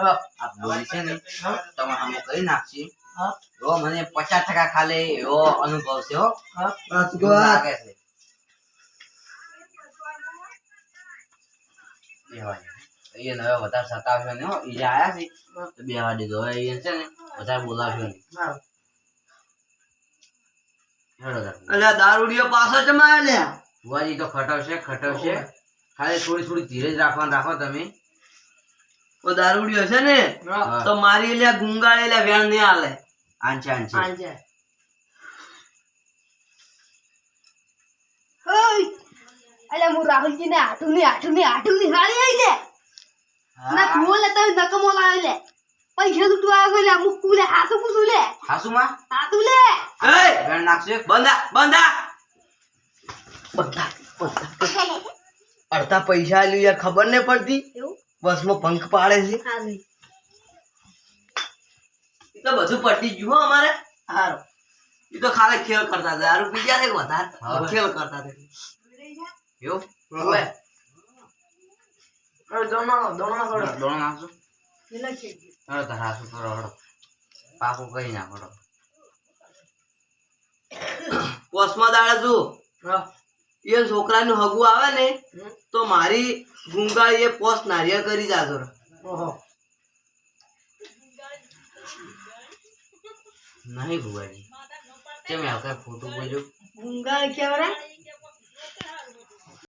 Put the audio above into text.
આ બોલી છે ને તમે અમે કરી નાખશી એવો મને 50% ખાલી એવો અનુભવ છે હો. એવું લાગે છે એને હવે વધારે સતાવશો ને હો. ઈ આયા છે તો બેવા દીધો. હવે એને છે ને વધારે બોલાવશો નહીં. અલ્યા દારૂડિયો પાછો જમાય લે. ભુવાજી તો ખટાવશે ખાલી થોડી ધીરજ રાખો તમે. ઓ દારૂડિયો છે ને તો મારી લે ગુંગાળે લે વેણ નહીં આલે. આંચે અલ્યા હું રાહુલજી ને આઠું ની હારી આવી લે ના કુવો લેતા નકમો લાવે લે પૈસા લૂટવા આવ્યો લે અમુક કુલે હાસુ પૂછું લે હાસુમાં હાસુ લે વેણ નાખશે. બંધા અડધા પૈસા લ્યું યાર ખબર નહીં પડતી. એવું બસ માં પંખ પાડે છે. હા નહીં એ તો બધું પટી ગયું હો અમારે. હારું એ તો ખાલી ખેલ કરતા હતા. દારૂ પી ગયા છે વધારે ખેલ કરતા હતા. એવું ઓય દોણો નાખજો. હળો તાર હાસુ કરો હળો પાકું કરી નાખો હળો. પોસમાં દાડે તું એ છોકરાનું હગું આવે ને તો મારી ગુંગાળી એ પોસ નારિયેળ કરી જાજો. નહીં ભુવાજી કેમ આવ કઈ ખોટું બોલ્યું. ગુંગાળ કેવરે